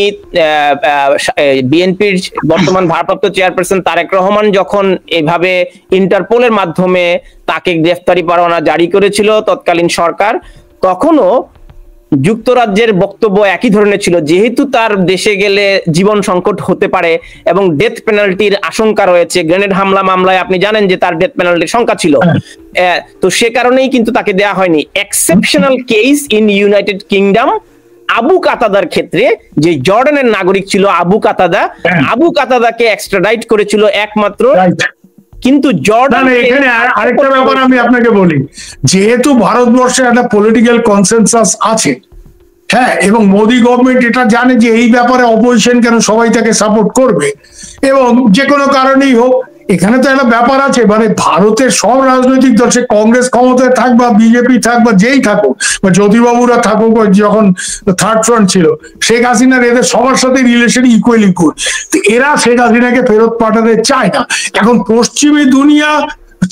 বিএনপির বর্তমান ভারপ্রাপ্ত চেয়ারপারসন তারেক রহমান যখন এভাবে ইন্টারপোলের মাধ্যমে তাকে গ্রেফতারি পরোয়ানা জারি করেছিল তৎকালীন সরকার, তখনও যুক্তরাজ্যের বক্তব্য একই ধরনের ছিল, যেহেতু তার দেশে গেলে জীবন সংকট হতে পারে এবং ডেথ পেনাল্টির আশঙ্কা রয়েছে। গ্রেনেড হামলা মামলায় আপনি জানেন যে তার ডেথ পেনাল্টির সংখ্যা ছিল, তো সে কারণেই কিন্তু তাকে দেয়া হয়নি। Exceptional case in United Kingdom Abu কাতাদার ক্ষেত্রে, যে জর্ডানের নাগরিক ছিল আবু কাতাদাকে এক্সট্রাডাইট করেছিল একমাত্র। কিন্তু জর্ডান, এখানে আরেকটা ব্যাপার আমি আপনাকে বলি, যেহেতু ভারতবর্ষে একটা পলিটিক্যাল কনসেনসাস আছে, হ্যাঁ, এবং মোদি গভর্নমেন্ট এটা জানে যে এই ব্যাপারে অপোজিশন কেন সবাই তাকে সাপোর্ট করবে এবং যে কোনো কারণেই হোক, এখানে তো একটা ব্যাপার আছে, মানে ভারতের সব রাজনৈতিক দল, সে কংগ্রেস ক্ষমতায় থাক বা বিজেপি থাক বা যেই থাকুক বা জ্যোতিবাবুরা থাকুক, যখন থার্ড ফ্রন্ট ছিল, শেখ হাসিনার এদের সবার সাথে রিলেশন ইকুয়ালি গুড, তো এরা শেখ হাসিনাকে ফেরত পাঠাতে চায় না। এখন পশ্চিমী দুনিয়া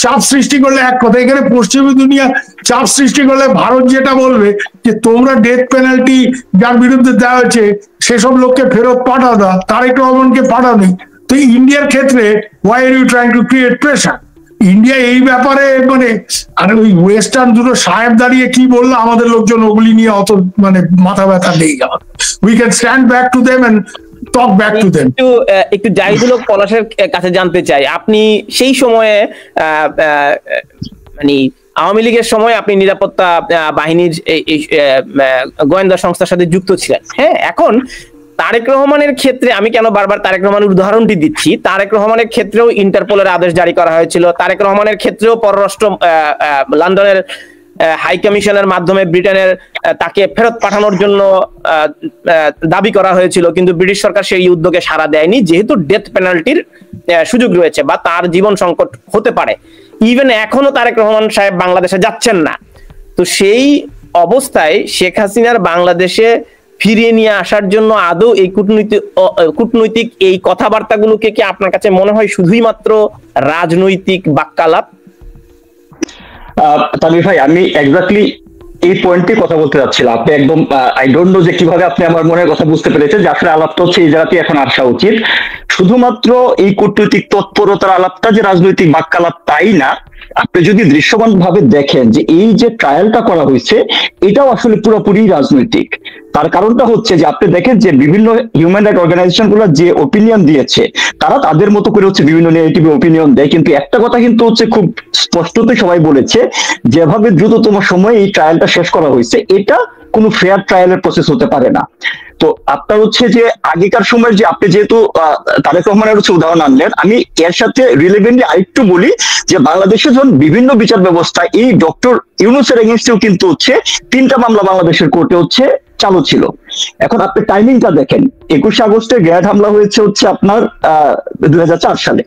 চাপ সৃষ্টি করলে এক কথা, এখানে পশ্চিমী দুনিয়া চাপ সৃষ্টি করলে ভারত যেটা বলবে যে তোমরা ডেথ পেনাল্টি যার বিরুদ্ধে দেওয়া হয়েছে সেসব লোককে ফেরত পাঠাও না, তারেক রহমানকে পাঠাও নি। তো ইন্ডিয়ার ক্ষেত্রে why are you trying to create pressure? India এই ব্যাপারে মানে, আর ওই ওয়েস্টার্ন দুটো সাহেব দাঁড়িয়ে কি বললো, আমাদের লোকজন ওগুলি নিয়ে অত মানে মাথা ব্যথা নেই। We can stand back to them and talk back to them. একটু জাহিদুল হক পলাশের কাছে জানতে চাই, আপনি সেই সময়ে মানে আওয়ামী লীগের সময় আপনি নিরাপত্তা বাহিনীর গোয়েন্দা সংস্থার সাথে যুক্ত ছিলেন। হ্যাঁ, এখন তারেক রহমানের ক্ষেত্রে আমি কেন বারবার তারেক রহমানের উদাহরণটি দিচ্ছি, তারেক রহমানের ক্ষেত্রেও ইন্টারপোলের আদেশ জারি করা হয়েছিল, তারেক রহমানের ক্ষেত্রেও পররাষ্ট্র লন্ডনের হাই কমিশনের মাধ্যমে ব্রিটেনের তাকে ফেরত পাঠানোর জন্য দাবি করা হয়েছিল, কিন্তু ব্রিটিশ সরকার সেই উদ্যোগে সাড়া দেয়নি, যেহেতু ডেথ পেনাল্টির সুযোগ রয়েছে বা তার জীবন সংকট হতে পারে। ইভেন এখনো তারেক রহমান সাহেব বাংলাদেশে যাচ্ছেন না। তো সেই অবস্থায় শেখ হাসিনার বাংলাদেশে ফিরিয়ে নিয়ে আসার জন্য আদৌ এই কূটনৈতিক এই কথাবার্তাগুলোকে কি আপনার কাছে মনে হয় শুধুই মাত্র রাজনৈতিক বাক্যালাপ? তানভীর ভাই, আমি এক্স্যাক্টলি এই পয়েন্টে কথা বলতে যাচ্ছিলাম। আপনি একদম আই ডোন্ট নো যে কিভাবে আপনি আমার মনের কথা বুঝতে পেরেছেন, যে আসলে আলাপটা হচ্ছে এই জায়গাতে এখন আসা উচিত। শুধুমাত্র এই কূটনৈতিক তৎপরতার আলাপটা যে রাজনৈতিক বাক্যালাপ তাই না, আপনি যদি দৃশ্যমান ভাবে দেখেন যে এই যে ট্রায়ালটা করা হয়েছে এটাও আসলে পুরোপুরি রাজনৈতিক। তার কারণটা হচ্ছে যে আপনি দেখেন যে বিভিন্ন হিউম্যান রাইট অর্গানাইজেশন গুলো যে ওপিনিয়ন দিয়েছে, তারা তাদের মতো করে হচ্ছে বিভিন্ন নেগেটিভ ওপিনিয়ন দেয়, কিন্তু একটা কথা কিন্তু হচ্ছে খুব স্পষ্টতই সবাই বলেছে, যেভাবে দ্রুততম সময়ে এই ট্রায়ালটা শেষ করা হয়েছে এটা কোনো ফেয়ার ট্রায়ালের প্রসেস হতে পারে না। তো আপনার হচ্ছে যে আগেকার সময়ের যে আপনি যেহেতু তারেক রহমানের হচ্ছে উদাহরণ আনলেন, আমি এর সাথে রিলেভেন্টলি আরেকটু বলি যে বাংলাদেশে যখন বিভিন্ন বিচার ব্যবস্থা এই ডক্টর ইউনূসের এগেইনস্টেও কিন্তু হচ্ছে 3টা মামলা বাংলাদেশের কোর্টে হচ্ছে চালু ছিল। এখন আপনি টাইমিংটা দেখেন, 21 আগস্টে গ্রেনেড হামলা হয়েছে হচ্ছে আপনার 2004 সালে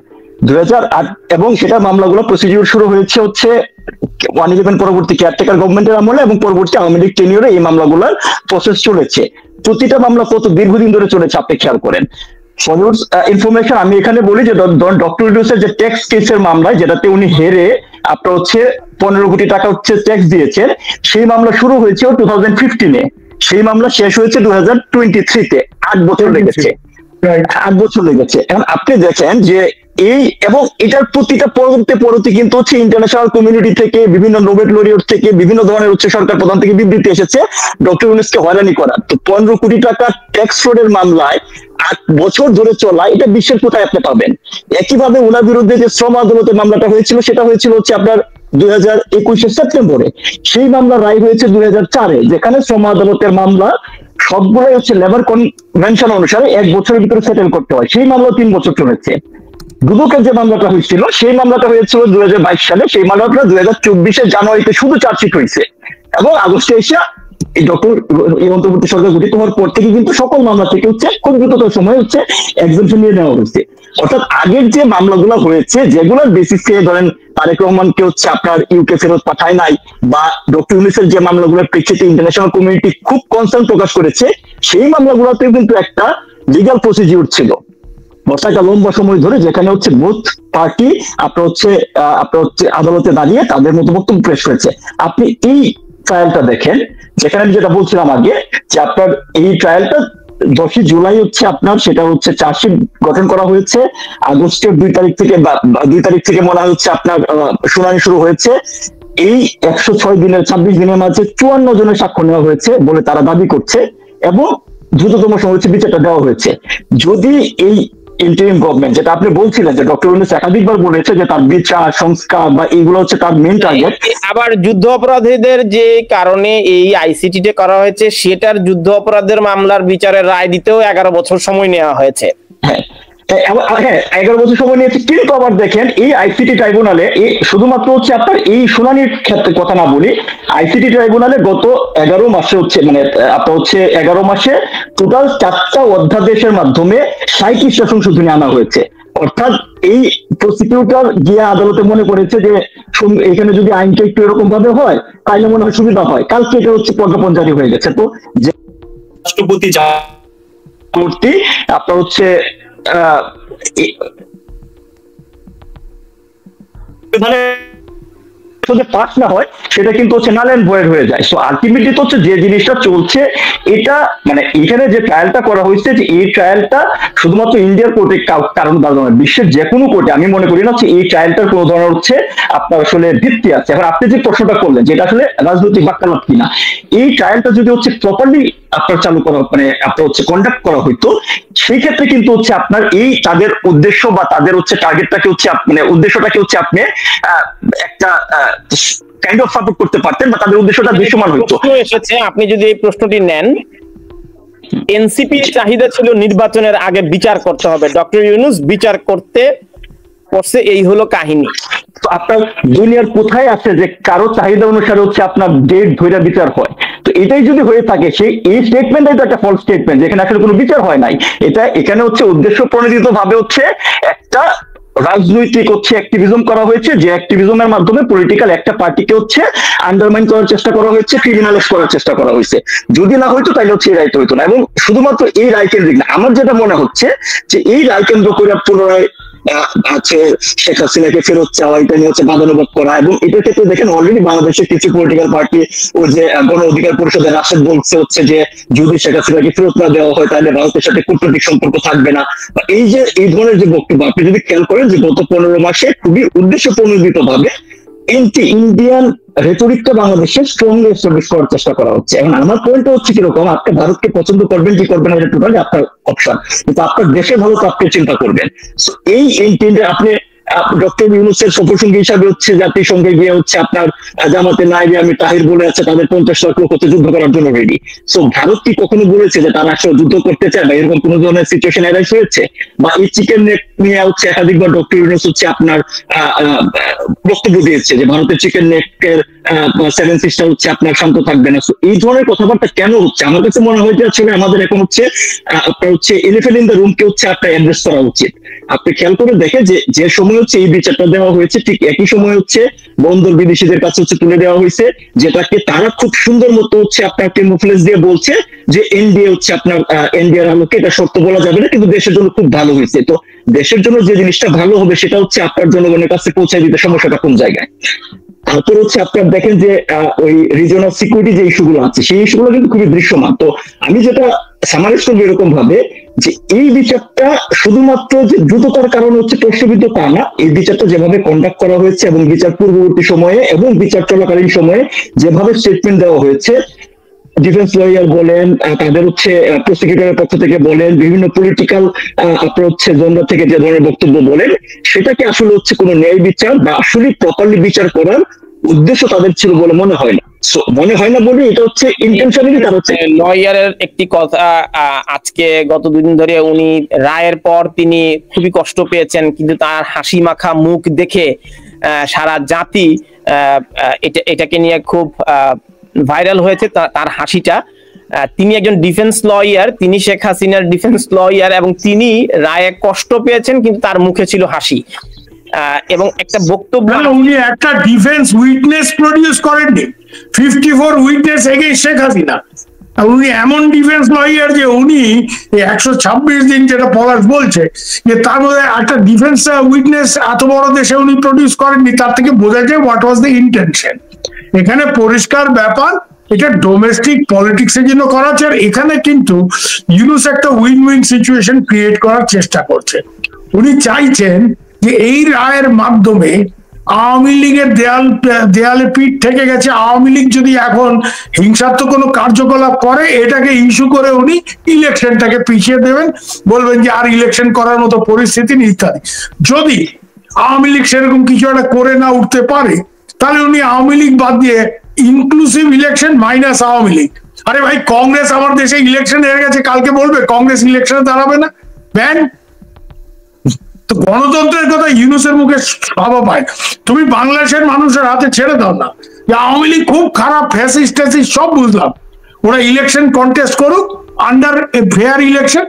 2008, এবং সেটার মামলাগুলো প্রসিডিউর শুরু হয়েছে হচ্ছে 111 পরবর্তী কেয়ারটেকার গভর্নমেন্টের আমলে, এবং পরবর্তী আওয়ামী লীগ টেনিয়রে এই মামলাগুলোর প্রসেস চলেছে। প্রতিটা মামলা কত দীর্ঘদিন ধরে চলেছে আপনি খেয়াল করেন। ফর ইনফরমেশন আমি এখানে বলি যে ডক্টর ইউনূসের যে ট্যাক্স কেসের মামলায় যেটাতে উনি হেরে আপনার হচ্ছে 15 কোটি টাকা হচ্ছে ট্যাক্স দিয়েছেন, সেই মামলা শুরু হয়েছে 2015-এ, সেই মামলা শেষ হয়েছে 2023-তে। 8 বছর লেগেছে, 8 বছর লেগেছে। এখন আপনি দেখেন যে এই এবং এটার প্রতিটা পরবর্তী কিন্তু হচ্ছে ইন্টারন্যাশনাল কমিউনিটি থেকে, বিভিন্ন নোবেল লরিয়ট থেকে, বিভিন্ন ধরনের হচ্ছে সরকার প্রধান থেকে বিবৃতি এসেছে ডক্টর ইউনূসকে হয়রানি করার। তো 15 কোটি টাকা ট্যাক্স ফ্রডের মামলায় 8 বছর ধরে চলা, এটা বিশ্বের কোথায় আপনি পাবেন? একইভাবে ওনার বিরুদ্ধে যে শ্রম আদালতের মামলাটা হয়েছিল, সেটা হয়েছিল হচ্ছে আপনার 2021 সেপ্টেম্বরে। সেই মামলা রায় হয়েছে 2004-এ, যেখানে শ্রম আদালতের মামলা সবগুলোই হচ্ছে লেবার কনভেনশন অনুসারে 1 বছরের ভিতরে সেটেল করতে হয়। সেই মামলা 3 বছর চলেছে। দুদকের যে মামলাটা হয়েছিল, সেই মামলাটা হয়েছিল 2022 সালে, সেই মামলাটা 2024-এর জানুয়ারিতে শুধু চার্জশিট হয়েছে, এবং আগস্টে এসে এই ডক্টর এই অন্তর্বর্তী সরকার গঠিত হওয়ার পর থেকে কিন্তু সকল মামলা থেকে হচ্ছে খুব দ্রুততর সময় হচ্ছে এক্সামশন নিয়ে নেওয়া হয়েছে। অর্থাৎ আগের যে মামলাগুলো হয়েছে, যেগুলোর বেসিসে ধরেন তারেক রহমানকে হচ্ছে আপনার ইউকে ফেরত পাঠায় নাই, বা ডক্টর ইউনূসের যে মামলাগুলোর প্রেক্ষিতে ইন্টারন্যাশনাল কমিউনিটি খুব কনসার্ন প্রকাশ করেছে, সেই মামলাগুলোতেও কিন্তু একটা লিগ্যাল প্রসিডিউর ছিল একটা লম্বা সময় ধরে, যেখানে হচ্ছে বোথ পার্টি আপনার হচ্ছে আদালতে দাঁড়িয়ে তাদের মতো বক্তব্য পেশ করেছে। আপনি এই ট্রায়ালটা দেখেন, যেখানে আমি যেটা বলছিলাম আগে, যে আপনার এই ট্রায়ালটা 10 জুলাই হচ্ছে আপনার সেটা হচ্ছে চার্জশিট গঠন করা হয়েছে। আগস্টের 2 তারিখ থেকে বা 2 তারিখ থেকে মনে হচ্ছে আপনার শুনানি শুরু হয়েছে। এই 106 দিনের 26 দিনের মাঝে 54 জনের সাক্ষ্য নেওয়া হয়েছে বলে তারা দাবি করছে, এবং দ্রুততম সময় হচ্ছে বিচারটা দেওয়া হয়েছে। যদি এই ইন্টারিম গভর্নমেন্ট, যেটা আপনি বলছিলেন যে ডক্টর ইউনূস একাধিকবার বলেছে যে তার বিচার সংস্কার বা এইগুলো হচ্ছে তার মেইন টার্গেট, আবার যুদ্ধ অপরাধীদের যে কারণে এই আইসিটিতে করা হয়েছে, সেটার যুদ্ধ অপরাধের মামলার বিচারের রায় দিতেও 11 বছর সময় নেওয়া হয়েছে। হ্যাঁ 11 বছর সময় নিয়েছে। কিন্তু আবার দেখেন এই আইসিটি ট্রাইব্যুনালে শুধুমাত্র হচ্ছে আপনার এই শুনানির ক্ষেত্রে কথা না বলি, আইসিটি ট্রাইব্যুনালে গত 11 মাসে হচ্ছে মানে আপনার হচ্ছে 11 মাসে টোটাল 4টা অধ্যাদেশের মাধ্যমে 37টা সংশোধনী আনা হয়েছে। অর্থাৎ এই প্রসিকিউটর গিয়ে আদালতে মনে করেছে যে এখানে যদি আইনটা একটু এরকম ভাবে হয় তাহলে মনে হয় সুবিধা হয়। কালকে এটা হচ্ছে প্রজ্ঞাপন জারি হয়ে গেছে। তো যে রাষ্ট্রপতি যা করতে আপনার হচ্ছে পাস না হয়, সেটা কিন্তু হচ্ছে নাল এন্ড ভয়েড হয়ে যায়। সো আলটিমেটলি তো হচ্ছে যে জিনিসটা চলছে, এটা মানে এখানে যে ট্রায়ালটা করা হয়েছে, যে এই ট্রায়ালটা শুধুমাত্র ইন্ডিয়ার কোর্টে কারণ বিশ্বের যে কোনো কোর্টে আমি মনে করি না হচ্ছে এই ট্রায়ালটার কোনো ধরনের হচ্ছে আপনার আসলে ভিত্তি আছে। এখন আপনি যে প্রশ্নটা করলেন যেটা আসলে রাজনৈতিক বাক্যালাপ কিনা, এই ট্রায়ালটা যদি হচ্ছে প্রপারলি আপনার চালু করা মানে আপনার হচ্ছে কন্ডাক্ট করা হইতো, সেই ক্ষেত্রে কিন্তু হচ্ছে আপনার এই তাদের উদ্দেশ্য বা তাদের হচ্ছে টার্গেটটাকে হচ্ছে মানে উদ্দেশ্যটাকে হচ্ছে আপনি একটা কাইন্ড অফ সাপোর্ট করতে পারতেন, বা তাদের উদ্দেশ্যটা দৃশ্যমান হইতো। এসেছে আপনি যদি এই প্রশ্নটি নেন, এনসিপির চাহিদা ছিল নির্বাচনের আগে বিচার করতে হবে, ডক্টর ইউনূস বিচার করছে, এই হলো কাহিনী। তো আপনার দুনিয়ার কোথায় আছে যে কারো চাহিদা অনুসারে হচ্ছে আপনার ডেট ধরে বিচার হয়? তো এটাই যদি হয়ে থাকে, সেই এই স্টেটমেন্টটাই তো একটা ফলস স্টেটমেন্ট, যেখানে আসলে কোনো বিচার হয় নাই। এটা এখানে হচ্ছে উদ্দেশ্য প্রণোদিত ভাবে হচ্ছে একটা রাজনৈতিক হচ্ছে অ্যাক্টিভিজম করা হয়েছে, যে অ্যাক্টিভিজমের মাধ্যমে পলিটিক্যাল একটা পার্টিকে হচ্ছে আন্ডারমাইন করার চেষ্টা করা হয়েছে, ক্রিমিনালাইজ করার চেষ্টা করা হয়েছে। যদি না হইতো তাহলে হচ্ছে এই রায়টা হইতো না। এবং শুধুমাত্র এই রায় কেন্দ্রিক না, আমার যেটা মনে হচ্ছে যে এই রায় কেন্দ্র করে পুনরায় আছে শেখ হাসিনাকে ফেরত চাওয়া, এটা নিয়ে হচ্ছে বাদানুবাদ করা। এবং এটার ক্ষেত্রে দেখেন অলরেডি বাংলাদেশের কিছু পলিটিক্যাল পার্টি ও যে গণ অধিকার পরিষদের রাশেদ বলছে হচ্ছে যে যদি শেখ হাসিনাকে ফেরত না দেওয়া হয় তাহলে ভারতের সাথে কূটনৈতিক সম্পর্ক থাকবে না। এই যে এই ধরনের যে বক্তব্য, আপনি যদি খেয়াল করেন যে গত 15 মাসে খুবই উদ্দেশ্য প্রণোদিত ভাবে এন্টি ইন্ডিয়ান রেটরিকটা বাংলাদেশে স্ট্রংলি এস্টাবলিশ করার চেষ্টা করা হচ্ছে। এখন আমার পয়েন্ট হচ্ছে কিরকম, আপনি ভারতকে পছন্দ করবেন কি করবেন এটা টোটালি আপনার অপশন, কিন্তু আপনার দেশের ভালো তো আপনি চিন্তা করবেন। এই ইন্টেন্ডে আপনি ডক্টর ইউনূসের সফরসঙ্গী হিসাবে হচ্ছে জাতিসংঘে গিয়ে হচ্ছে আপনার জামাতে নাইবে আমি তাহির বলে আছে তাদের 50 লাখ লোক হচ্ছে যুদ্ধ করার জন্য রেডি। সো ভারত কি কখনো বলেছে যে তারা আসলে যুদ্ধ করতে চায় বা এরকম কোন ধরনের সিচুয়েশন এরাইজ হয়েছে? বা এই চিকেন নেক নিয়ে হচ্ছে একাধিকবার ডক্টর ইউনূস হচ্ছে আপনার বক্তব্য দিয়েছে যে ভারতের চিকেন নেকের 7 সিস্টার হচ্ছে আপনার শান্ত থাকবে না। এই ধরনের কথাবার্তা কেন হচ্ছে? আমার কাছে মনে হয় যে আসলে আমাদের এখন হচ্ছে আপনার হচ্ছে এলিফ্যান্ট ইন দ্য রুম কে হচ্ছে আপনার অ্যাড্রেস করা উচিত। আপনি খেয়াল করে দেখে যে সময় হচ্ছে এই বিচারটা দেওয়া হয়েছে ঠিক একই সময় হচ্ছে বন্দর বিদেশিদের কাছে হচ্ছে তুলে দেওয়া হয়েছে, যেটাকে তারা খুব সুন্দর মতো হচ্ছে আপনার কেমোফ্লেজ দিয়ে বলছে যে এনডিএ হচ্ছে আপনার এনডিআর আলোকে এটা সত্য বলা যাবে না, কিন্তু দেশের জন্য খুব ভালো হয়েছে। তো দেশের জন্য যে জিনিসটা ভালো হবে সেটা হচ্ছে আপনার জনগণের কাছে পৌঁছায় দিতে সমস্যাটা কোন জায়গায়? তারপর হচ্ছে আপনার দেখেন যে ওই রিজনাল সিকিউরিটি যে ইস্যুগুলো আছে সেই ইস্যুগুলো কিন্তু খুবই দৃশ্যমান। তো আমি যেটা সামারাইজ করবো এরকম ভাবে যে এই বিচারটা শুধুমাত্র যে দ্রুততার কারণে হচ্ছে প্রশ্নবিদ্ধ তা না, এই বিচারটা যেভাবে কন্ডাক্ট করা হয়েছে এবং বিচার পূর্ববর্তী সময়ে এবং বিচার চলাকালীন সময়ে যেভাবে স্টেটমেন্ট দেওয়া হয়েছে, ডিফেন্স লয়ার বলেন, তাদের হচ্ছে প্রসিকিউটরের পক্ষ থেকে বলেন, বিভিন্ন পলিটিক্যাল আপনার হচ্ছে জনরা থেকে যে ধরনের বক্তব্য বলেন, সেটাকে আসলে হচ্ছে কোনো ন্যায় বিচার বা আসলে প্রপারলি বিচার করার উদ্দেশ্য তাদের ছিল বলে মনে হয় না। মনে হয় না বলে এটা হচ্ছে ইন্টেনশনালি তার হচ্ছে লয়ারের একটি কথা, আজকে গত দুদিন ধরে উনি রায়ের পর তিনি খুবই কষ্ট পেয়েছেন, কিন্তু তার হাসি মাখা মুখ দেখে সারা জাতি এটাকে নিয়ে খুব ভাইরাল হয়েছে তার হাসিটা। তিনি একজন ডিফেন্স লয়ার, তিনি শেখ হাসিনার ডিফেন্স লয়ার, এবং তিনি রায়ে কষ্ট পেয়েছেন কিন্তু তার মুখে ছিল হাসি। এবং একটা বক্তব্য, উনি একটা ডিফেন্স উইটনেস প্রডিউস করেননি, 54 উইটনেস এগেইনস্ট শেখ হাসিনা। উনি এমন ডিফেন্স লয়ার যে উনি 126 দিন যেটা পলাশ বলছে যে তার মধ্যে একটা ডিফেন্স উইটনেস এত বড় দেশে উনি প্রডিউস করেননি। তার থেকে বোঝা যায় হোয়াট ওয়াজ দ্য ইন্টেনশন। এখানে পরিষ্কার ব্যাপার, এটা ডোমেস্টিক পলিটিক্স এর জন্য করা হচ্ছে। আর এখানে কিন্তু ইউনূস একটা উইন উইন সিচুয়েশন ক্রিয়েট করার চেষ্টা করছে। উনি চাইছেন যে এই রায়ের মাধ্যমে আওয়ামী লীগের দেয়ালে পিঠ থেকে গেছে, আওয়ামী লীগ যদি এখন হিংসাত্মক কোনো কার্যকলাপ করে এটাকে ইস্যু করে উনি ইলেকশনটাকে পিছিয়ে দেবেন, বলবেন যে আর ইলেকশন করার মতো পরিস্থিতি নেই ইত্যাদি। যদি আওয়ামী লীগ সেরকম কিছু একটা করে না উঠতে পারে তাহলে উনি আওয়ামী লীগ বাদ দিয়ে inclusive election minus Awami League. আরে ভাই, কংগ্রেস আমার দেশে ইলেকশন হেরে গেছে, কালকে বলবে কংগ্রেস ইলেকশনে দাঁড়াবে না, ব্যান। তো গণতন্ত্রের কথা ইউনূসের মুখে ভাবা পায়। তুমি বাংলাদেশের মানুষের হাতে ছেড়ে দাও না যে আওয়ামী লীগ খুব খারাপ, ফ্যাসিস্ট ট্যাসিস্ট সব বুঝলাম, ওরা ইলেকশন কন্টেস্ট করুক আন্ডার এ ফেয়ার ইলেকশন,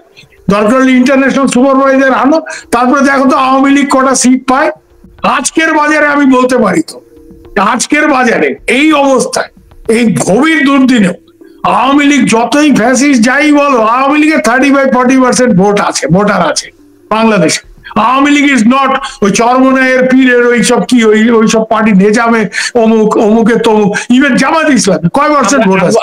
দরকার হলে ইন্টারন্যাশনাল সুপারভাইজার আনো, তারপরে দেখো তো আওয়ামী লীগ কটা সিট পায়। আজকের বাজারে আমি বলতে পারি তো, আজকের বাজারে এই অবস্থায় এই গভীর দুর্দিনেও আওয়ামী লীগ যতই ফ্যাসিস্ট যাই বলো, আওয়ামী লীগের 35-40% ভোট আছে, ভোটার আছে বাংলাদেশে। আওয়ামী লীগ ইজ নট ওই চরমনায়ের পীরের ওইসব কি ওইসব পার্টি নেজামে অমুক অমুকে তমুক, ইভেন জামাত ইসলাম কয় পার্সেন্ট ভোট আছে।